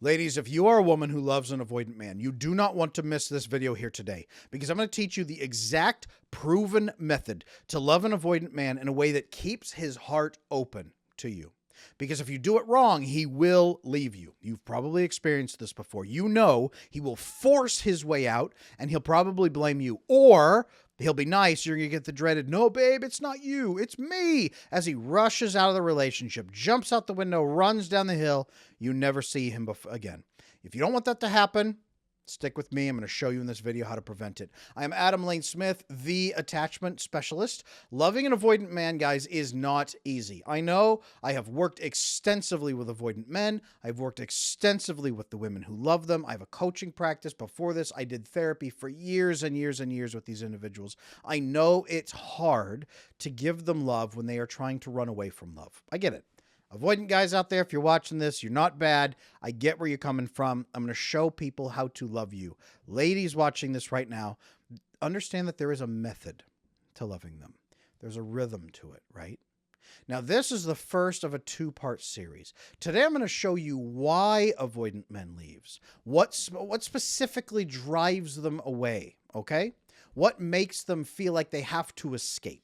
Ladies, if you are a woman who loves an avoidant man, you do not want to miss this video here today because I'm going to teach you the exact proven method to love an avoidant man in a way that keeps his heart open to you. Because if you do it wrong, he will leave you. You've probably experienced this before. You know he will force his way out and he'll probably blame you. Or he'll be nice. You're going to get the dreaded, "No, babe, it's not you, it's me," as he rushes out of the relationship, jumps out the window, runs down the hill. You never see him again. If you don't want that to happen, stick with me. I'm going to show you in this video how to prevent it. I am Adam Lane Smith, the attachment specialist. Loving an avoidant man, guys, is not easy. I know. I have worked extensively with avoidant men. I've worked extensively with the women who love them. I have a coaching practice. Before this, I did therapy for years and years and years with these individuals. I know it's hard to give them love when they are trying to run away from love. I get it. Avoidant guys out there, if you're watching this, you're not bad. I get where you're coming from. I'm going to show people how to love you. Ladies watching this right now, understand that there is a method to loving them. There's a rhythm to it, right? Now, this is the first of a two-part series. Today, I'm going to show you why avoidant men leaves. What specifically drives them away, okay? What makes them feel like they have to escape?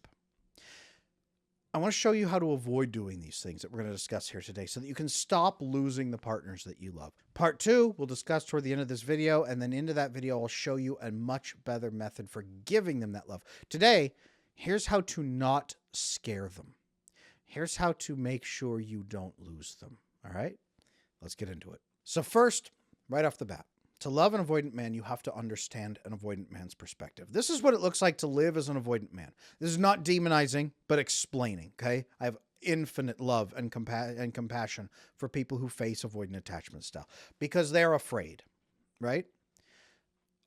I want to show you how to avoid doing these things that we're going to discuss here today so that you can stop losing the partners that you love. Part 2, we'll discuss toward the end of this video, and then into that video, I'll show you a much better method for giving them that love. Today, here's how to not scare them. Here's how to make sure you don't lose them. All right? Let's get into it. So first, right off the bat, to love an avoidant man, you have to understand an avoidant man's perspective. This is what it looks like to live as an avoidant man. This is not demonizing, but explaining, okay? I have infinite love and compassion for people who face avoidant attachment style because they're afraid, right?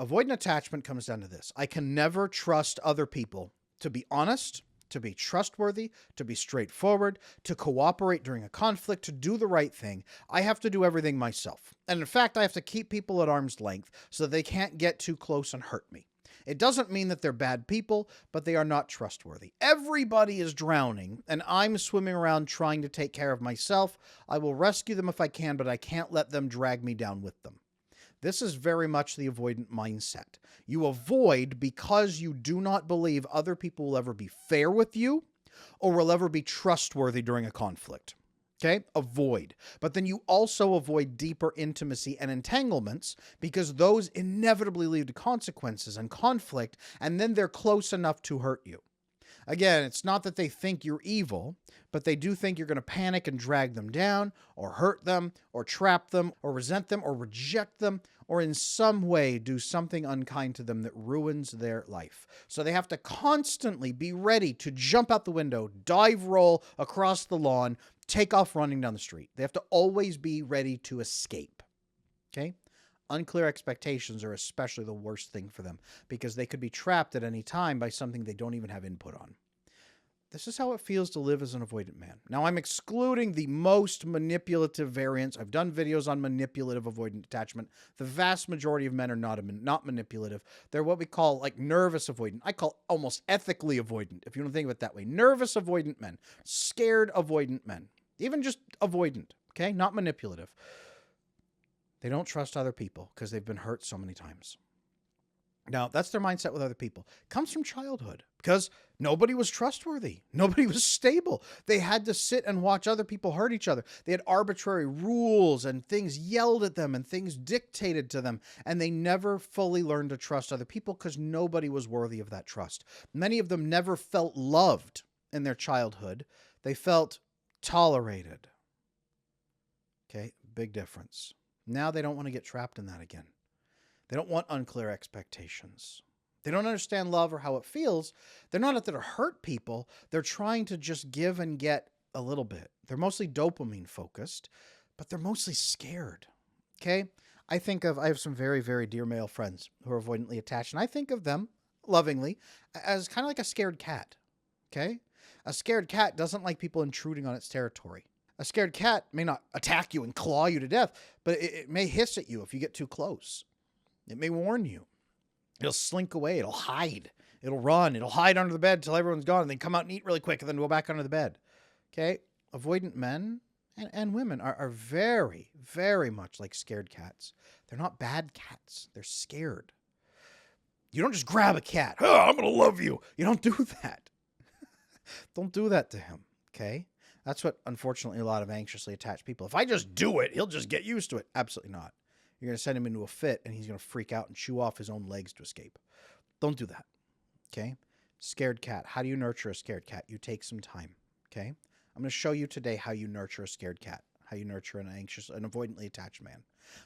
Avoidant attachment comes down to this. I can never trust other people to be honest, to be trustworthy, to be straightforward, to cooperate during a conflict, to do the right thing. I have to do everything myself. And in fact, I have to keep people at arm's length so that they can't get too close and hurt me. It doesn't mean that they're bad people, but they are not trustworthy. Everybody is drowning, and I'm swimming around trying to take care of myself. I will rescue them if I can, but I can't let them drag me down with them. This is very much the avoidant mindset. You avoid because you do not believe other people will ever be fair with you or will ever be trustworthy during a conflict. Okay? Avoid. But then you also avoid deeper intimacy and entanglements because those inevitably lead to consequences and conflict, and then they're close enough to hurt you. Again, it's not that they think you're evil, but they do think you're going to panic and drag them down, or hurt them, or trap them, or resent them, or reject them, or in some way do something unkind to them that ruins their life. So they have to constantly be ready to jump out the window, dive roll across the lawn, take off running down the street. They have to always be ready to escape. Okay? Unclear expectations are especially the worst thing for them because they could be trapped at any time by something they don't even have input on. This is how it feels to live as an avoidant man. Now, I'm excluding the most manipulative variants. I've done videos on manipulative avoidant attachment. The vast majority of men are not manipulative. They're what we call like nervous avoidant. I call almost ethically avoidant, if you don't think of it that way. Nervous avoidant men, scared avoidant men, even just avoidant, okay? Not manipulative. They don't trust other people because they've been hurt so many times. Now, that's their mindset with other people. It comes from childhood because nobody was trustworthy. Nobody was stable. They had to sit and watch other people hurt each other. They had arbitrary rules and things yelled at them and things dictated to them. And they never fully learned to trust other people because nobody was worthy of that trust. Many of them never felt loved in their childhood. They felt tolerated. Okay, big difference. Now they don't want to get trapped in that again. They don't want unclear expectations. They don't understand love or how it feels. They're not out there to hurt people. They're trying to just give and get a little bit. They're mostly dopamine focused, but they're mostly scared. Okay? I have some very, very dear male friends who are avoidantly attached, and I think of them lovingly as kind of like a scared cat. Okay? A scared cat doesn't like people intruding on its territory. A scared cat may not attack you and claw you to death, but it may hiss at you if you get too close. It may warn you. It'll slink away. It'll hide. It'll run. It'll hide under the bed until everyone's gone and then come out and eat really quick and then go back under the bed. Okay? Avoidant men, And women are very, very much like scared cats. They're not bad cats. They're scared. You don't just grab a cat. Oh, I'm going to love you. You don't do that. Don't do that to him, okay? That's what, unfortunately, a lot of anxiously attached people, if I just do it, he'll just get used to it. Absolutely not. You're going to send him into a fit, and he's going to freak out and chew off his own legs to escape. Don't do that, okay? Scared cat. How do you nurture a scared cat? You take some time, okay? I'm going to show you today how you nurture a scared cat, how you nurture an avoidantly attached man.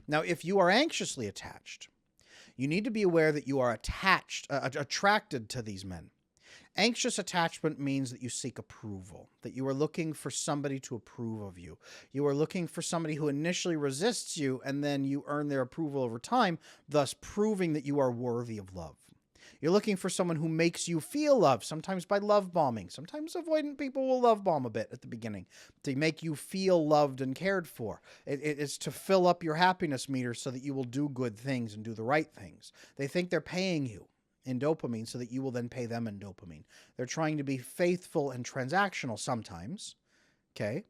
Now, if you are anxiously attached, you need to be aware that you are attracted to these men. Anxious attachment means that you seek approval, that you are looking for somebody to approve of you. You are looking for somebody who initially resists you, and then you earn their approval over time, thus proving that you are worthy of love. You're looking for someone who makes you feel loved, sometimes by love bombing. Sometimes avoidant people will love bomb a bit at the beginning to make you feel loved and cared for. It's to fill up your happiness meter so that you will do good things and do the right things. They think they're paying you in dopamine so that you will then pay them in dopamine. They're trying to be faithful and transactional sometimes, okay?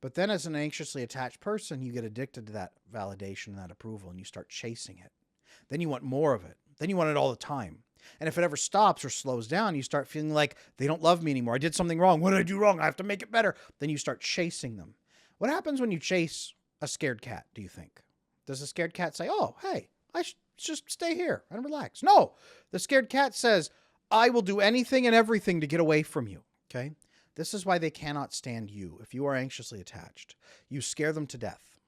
But then as an anxiously attached person, you get addicted to that validation and that approval, and you start chasing it. Then you want more of it. Then you want it all the time. And if it ever stops or slows down, you start feeling like they don't love me anymore. I did something wrong. What did I do wrong? I have to make it better. Then you start chasing them. What happens when you chase a scared cat, do you think? Does the scared cat say, oh, hey, I should just stay here and relax? No, the scared cat says, I will do anything and everything to get away from you, okay? This is why they cannot stand you. If you are anxiously attached, you scare them to death.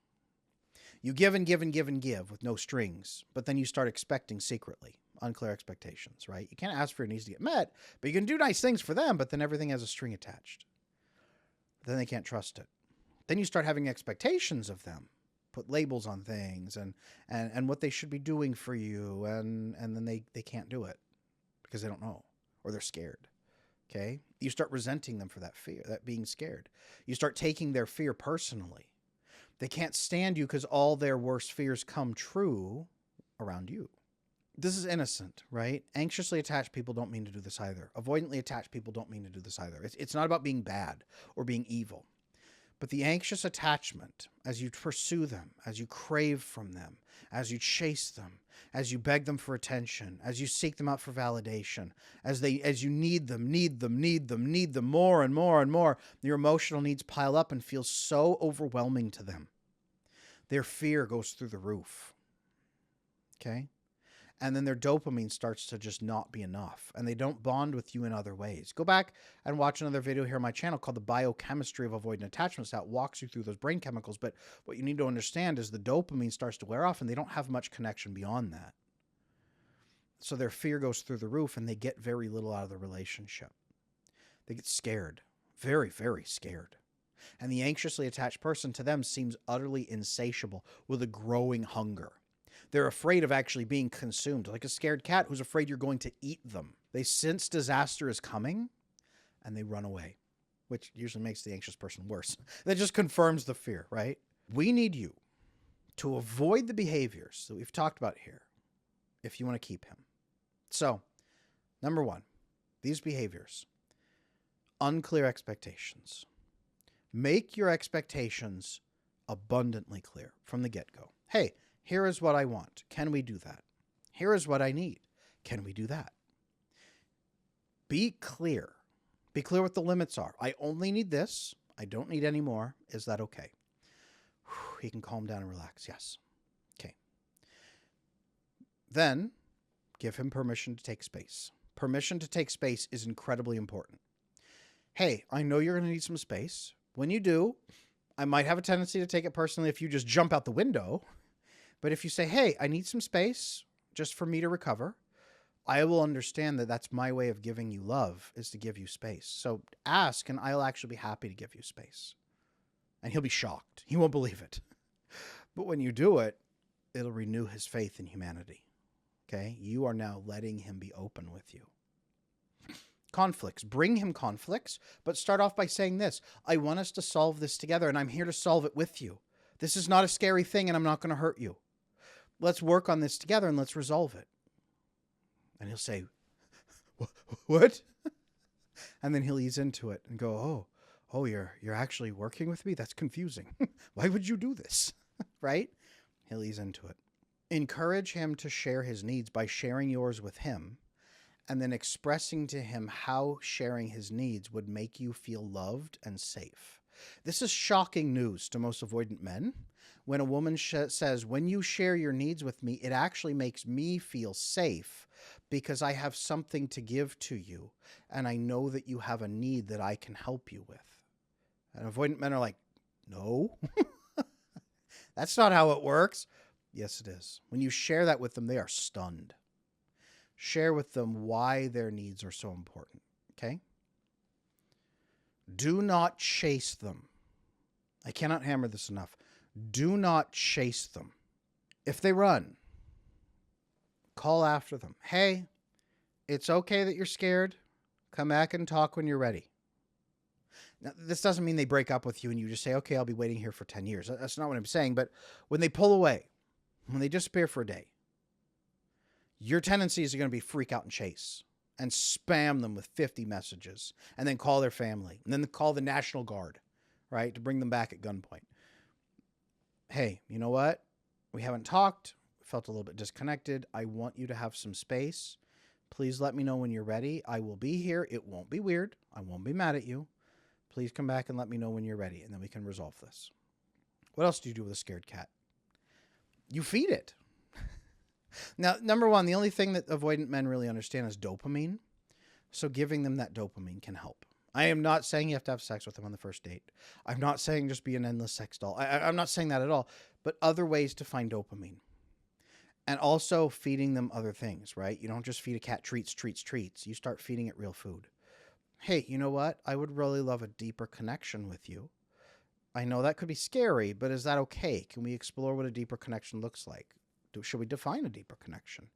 You give and give and give and give with no strings, but then you start expecting secretly. Unclear expectations, right? You can't ask for your needs to get met, but you can do nice things for them, but then everything has a string attached. Then they can't trust it. Then you start having expectations of them, put labels on things and what they should be doing for you, and then they can't do it because they don't know, or they're scared. Okay? You start resenting them for that fear, that being scared. You start taking their fear personally. They can't stand you because all their worst fears come true around you. This is innocent, right? Anxiously attached people don't mean to do this either. Avoidantly attached people don't mean to do this either. It's not about being bad or being evil. But the anxious attachment, as you pursue them, as you crave from them, as you chase them, as you beg them for attention, as you seek them out for validation, as you need them more and more and more, your emotional needs pile up and feel so overwhelming to them. Their fear goes through the roof. Okay? And then their dopamine starts to just not be enough, and they don't bond with you in other ways. Go back and watch another video here on my channel called The Biochemistry of Avoidant Attachments that walks you through those brain chemicals. But what you need to understand is the dopamine starts to wear off, and they don't have much connection beyond that. So their fear goes through the roof, and they get very little out of the relationship. They get scared, very, very scared. And the anxiously attached person to them seems utterly insatiable with a growing hunger. They're afraid of actually being consumed, like a scared cat who's afraid you're going to eat them. They sense disaster is coming, and they run away, which usually makes the anxious person worse. That just confirms the fear, right? We need you to avoid the behaviors that we've talked about here if you want to keep him. So, number one, these behaviors, unclear expectations. Make your expectations abundantly clear from the get-go. Hey, here is what I want. Can we do that? Here is what I need. Can we do that? Be clear. Be clear what the limits are. I only need this. I don't need any more. Is that okay? He can calm down and relax. Yes. Okay. Then give him permission to take space. Permission to take space is incredibly important. Hey, I know you're going to need some space. When you do, I might have a tendency to take it personally if you just jump out the window. But if you say, hey, I need some space just for me to recover, I will understand that that's my way of giving you love, is to give you space. So ask, and I'll actually be happy to give you space. And he'll be shocked. He won't believe it. But when you do it, it'll renew his faith in humanity. Okay? You are now letting him be open with you. Conflicts. Bring him conflicts, but start off by saying this. I want us to solve this together, and I'm here to solve it with you. This is not a scary thing, and I'm not going to hurt you. Let's work on this together, and let's resolve it. And he'll say, what? And then he'll ease into it and go, Oh, you're actually working with me? That's confusing. Why would you do this? Right? He'll ease into it. Encourage him to share his needs by sharing yours with him, and then expressing to him how sharing his needs would make you feel loved and safe. This is shocking news to most avoidant men. When a woman says, when you share your needs with me, it actually makes me feel safe because I have something to give to you, and I know that you have a need that I can help you with. And avoidant men are like, no, that's not how it works. Yes, it is. When you share that with them, they are stunned. Share with them why their needs are so important, okay? Do not chase them. I cannot hammer this enough. Do not chase them. If they run, call after them. Hey, it's okay that you're scared. Come back and talk when you're ready. Now, this doesn't mean they break up with you and you just say, okay, I'll be waiting here for 10 years. That's not what I'm saying. But when they pull away, when they disappear for a day, your tendencies are going to be freak out and chase and spam them with 50 messages and then call their family and then call the National Guard, right, to bring them back at gunpoint. Hey, you know what? We haven't talked. Felt a little bit disconnected. I want you to have some space. Please let me know when you're ready. I will be here. It won't be weird. I won't be mad at you. Please come back and let me know when you're ready, and then we can resolve this. What else do you do with a scared cat? You feed it. Now, number one, the only thing that avoidant men really understand is dopamine. So giving them that dopamine can help. I am not saying you have to have sex with them on the first date. I'm not saying just be an endless sex doll. I'm not saying that at all. But other ways to find dopamine. And also feeding them other things, right? You don't just feed a cat treats. You start feeding it real food. Hey, you know what? I would really love a deeper connection with you. I know that could be scary, but is that okay? Can we explore what a deeper connection looks like? Should we define a deeper connection?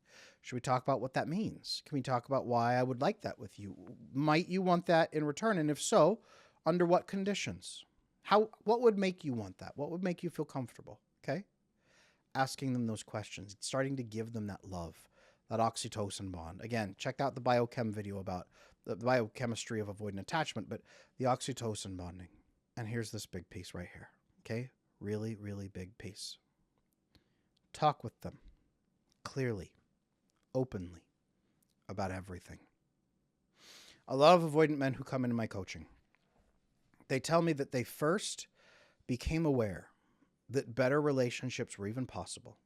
Should we talk about what that means? Can we talk about why I would like that with you? Might you want that in return? And if so, under what conditions? What would make you want that? What would make you feel comfortable? Okay? Asking them those questions, starting to give them that love, that oxytocin bond. Again, check out the biochem video about the biochemistry of avoidant attachment, but the oxytocin bonding. And here's this big piece right here. Okay? Really, really big piece. Talk with them clearly, openly about everything. A lot of avoidant men who come into my coaching, they tell me that they first became aware that better relationships were even possible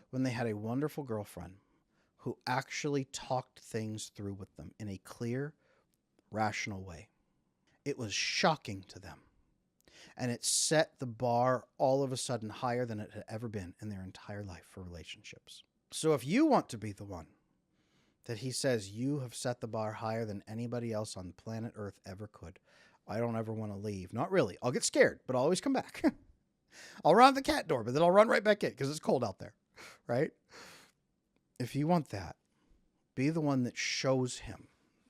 when they had a wonderful girlfriend who actually talked things through with them in a clear, rational way. It was shocking to them. And it set the bar all of a sudden higher than it had ever been in their entire life for relationships. So if you want to be the one that he says you have set the bar higher than anybody else on planet Earth ever could, I don't ever want to leave. Not really. I'll get scared, but I'll always come back. I'll run out the cat door, but then I'll run right back in because it's cold out there, right? If you want that, be the one that shows him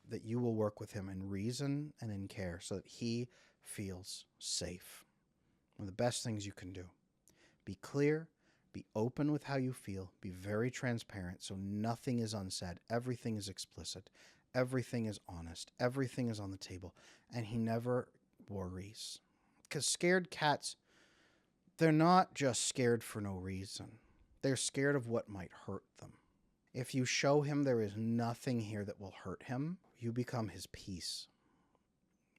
that you will work with him in reason and in care so that he feels safe. One of the best things you can do. Be clear, be open with how you feel, be very transparent so nothing is unsaid, everything is explicit, everything is honest, everything is on the table, and he never worries. Because scared cats, they're not just scared for no reason. They're scared of what might hurt them. If you show him there is nothing here that will hurt him, you become his peace.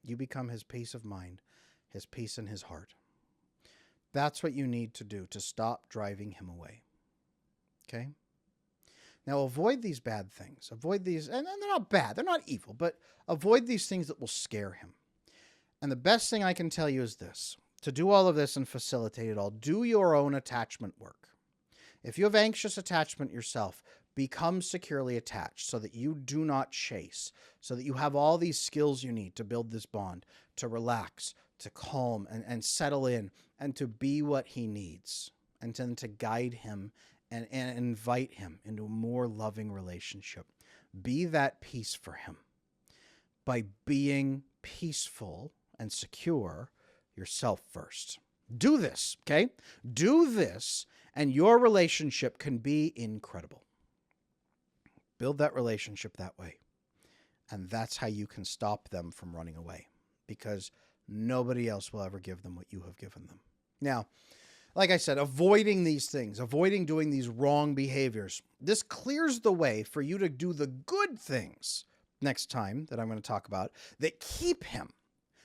You become his peace of mind, his peace in his heart. That's what you need to do to stop driving him away. Okay? Now avoid these bad things. Avoid these, and they're not bad, they're not evil, but avoid these things that will scare him. And the best thing I can tell you is this. To do all of this and facilitate it all, do your own attachment work. If you have anxious attachment yourself, become securely attached so that you do not chase, so that you have all these skills you need to build this bond, to relax, to calm and settle in, and to be what he needs, and then to guide him and invite him into a more loving relationship. Be that peace for him by being peaceful and secure yourself first. Do this, okay? Do this, and your relationship can be incredible. Build that relationship that way. And that's how you can stop them from running away. Because nobody else will ever give them what you have given them. Now, like I said, avoiding these things, avoiding doing these wrong behaviors, this clears the way for you to do the good things next time that I'm going to talk about that keep him,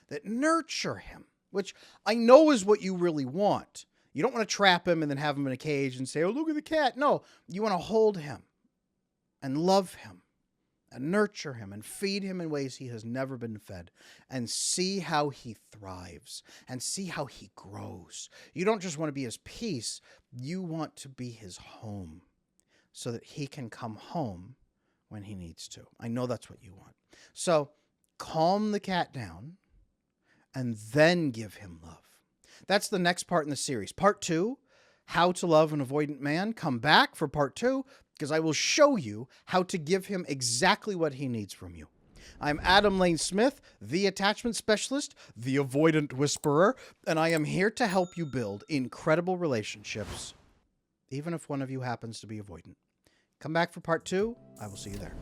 that nurture him, which I know is what you really want. You don't want to trap him and then have him in a cage and say, oh, look at the cat. No, you want to hold him and love him and nurture him and feed him in ways he has never been fed and see how he thrives and see how he grows. You don't just want to be his peace. You want to be his home so that he can come home when he needs to. I know that's what you want. So calm the cat down and then give him love. That's the next part in the series. Part 2, how to love an avoidant man. Come back for part 2 because I will show you how to give him exactly what he needs from you. I'm Adam Lane Smith, the attachment specialist, the avoidant whisperer, and I am here to help you build incredible relationships, even if one of you happens to be avoidant. Come back for part 2. I will see you there.